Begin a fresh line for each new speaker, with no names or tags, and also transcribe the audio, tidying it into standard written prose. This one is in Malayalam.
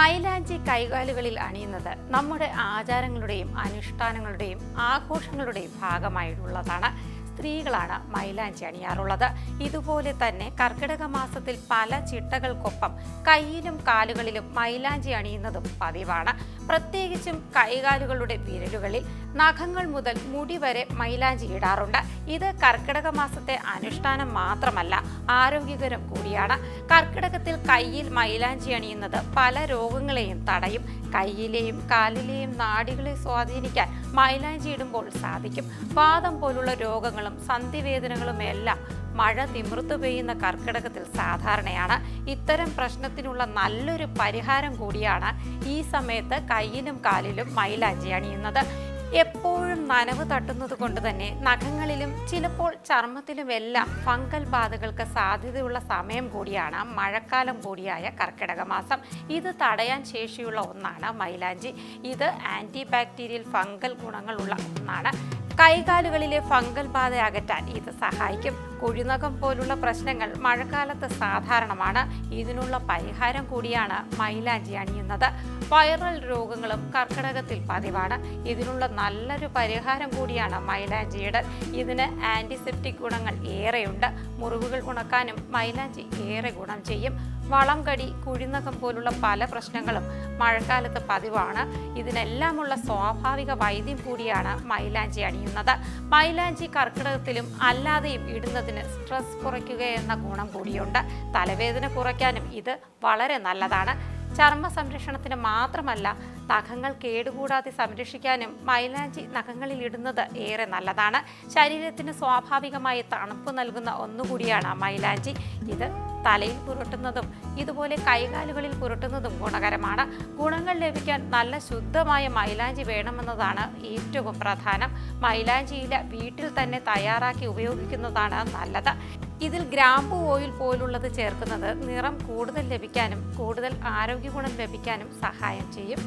മൈലാഞ്ചി കൈകാലുകളിൽ അണിയുന്നത് നമ്മുടെ ആചാരങ്ങളുടെയും അനുഷ്ഠാനങ്ങളുടെയും ആഘോഷങ്ങളുടെയും ഭാഗമായിട്ടുള്ളതാണ്. സ്ത്രീകളാണ് മൈലാഞ്ചി അണിയാറുള്ളത്. ഇതുപോലെ തന്നെ കർക്കിടക മാസത്തിൽ പല ചിട്ടകൾക്കൊപ്പം കൈയിലും കാലുകളിലും മൈലാഞ്ചി അണിയുന്നതും പതിവാണ്. പ്രത്യേകിച്ചും കൈകാലുകളുടെ വിരലുകളിൽ നഖങ്ങൾ മുതൽ മുടി വരെ മൈലാഞ്ചി ഇടാറുണ്ട്. ഇത് കർക്കിടക മാസത്തെ അനുഷ്ഠാനം മാത്രമല്ല, ആരോഗ്യകരം കൂടിയാണ്. കർക്കിടകത്തിൽ കയ്യിൽ മൈലാഞ്ചി അണിയുന്നത് പല രോഗങ്ങളെയും തടയും. കൈയിലെയും കാലിലെയും നാഡികളെ സ്വാധീനിക്കാൻ മൈലാഞ്ചി ഇടുമ്പോൾ സാധിക്കും. വാദം പോലുള്ള രോഗങ്ങളും സന്ധിവേദനകളും എല്ലാം മഴ തിമിർത്തു പെയ്യുന്ന കർക്കിടകത്തിൽ സാധാരണയാണ്. ഇത്തരം പ്രശ്നത്തിനുള്ള നല്ലൊരു പരിഹാരം കൂടിയാണ് ഈ സമയത്ത് കയ്യിലും കാലിലും മൈലാഞ്ചി അണിയുന്നത്. എപ്പോഴും നനവ് തട്ടുന്നത് കൊണ്ട് തന്നെ നഖങ്ങളിലും ചിലപ്പോൾ ചർമ്മത്തിലുമെല്ലാം ഫംഗൽ ബാധകൾക്ക് സാധ്യതയുള്ള സമയം കൂടിയാണ് മഴക്കാലം കൂടിയായ കർക്കിടക മാസം. ഇത് തടയാൻ ശേഷിയുള്ള ഒന്നാണ് മൈലാഞ്ചി. ഇത് ആൻറ്റി ബാക്ടീരിയൽ ഫംഗൽ ഗുണങ്ങളുള്ള ഒന്നാണ്. കൈകാലുകളിലെ ഫംഗൽ ബാധ അകറ്റാൻ ഇത് സഹായിക്കും. കുഴിനഖം പോലുള്ള പ്രശ്നങ്ങൾ മഴക്കാലത്ത് സാധാരണമാണ്. ഇതിനുള്ള പരിഹാരം കൂടിയാണ് മൈലാഞ്ചി അണിയുന്നത്. വൈറൽ രോഗങ്ങളും കർക്കിടകത്തിൽ പതിവാണ്. ഇതിനുള്ള നല്ലൊരു പരിഹാരം കൂടിയാണ് മൈലാഞ്ചിയിടൽ. ഇതിന് ആൻറ്റിസെപ്റ്റിക് ഗുണങ്ങൾ ഏറെയുണ്ട്. മുറിവുകൾ ഉണക്കാനും മൈലാഞ്ചി ഏറെ ഗുണം ചെയ്യും. വളം കടി, കുഴിനഖം പോലുള്ള പല പ്രശ്നങ്ങളും മഴക്കാലത്ത് പതിവാണ്. ഇതിനെല്ലാമുള്ള സ്വാഭാവിക വൈദ്യം കൂടിയാണ് മൈലാഞ്ചി അണിയുന്നത്. മൈലാഞ്ചി കർക്കിടകത്തിലും അല്ലാതെയും ഇടുന്നതിന് സ്ട്രെസ് കുറയ്ക്കുക എന്ന ഗുണം കൂടിയുണ്ട്. തലവേദന കുറയ്ക്കാനും ഇത് വളരെ നല്ലതാണ്. ചർമ്മ സംരക്ഷണത്തിന് മാത്രമല്ല, നഖങ്ങൾ കേടുകൂടാതെ സംരക്ഷിക്കാനും മൈലാഞ്ചി നഖങ്ങളിൽ ഇടുന്നത് ഏറെ നല്ലതാണ്. ശരീരത്തിന് സ്വാഭാവികമായി തണുപ്പ് നൽകുന്ന ഒന്നുകൂടിയാണ് മൈലാഞ്ചി. ഇത് തലയിൽ പുരട്ടുന്നതും ഇതുപോലെ കൈകാലുകളിൽ പുരട്ടുന്നതും ഗുണകരമാണ്. ഗുണങ്ങൾ ലഭിക്കാൻ നല്ല ശുദ്ധമായ മൈലാഞ്ചി വേണമെന്നതാണ് ഏറ്റവും പ്രധാനം. മൈലാഞ്ചിയില വീട്ടിൽ തന്നെ തയ്യാറാക്കി ഉപയോഗിക്കുന്നതാണ് നല്ലത്. ഇതിൽ ഗ്രാമ്പു ഓയിൽ പോലുള്ളത് ചേർക്കുന്നത് നിറം കൂടുതൽ ലഭിക്കാനും കൂടുതൽ ആരോഗ്യ ഗുണം ലഭിക്കാനും സഹായം ചെയ്യും.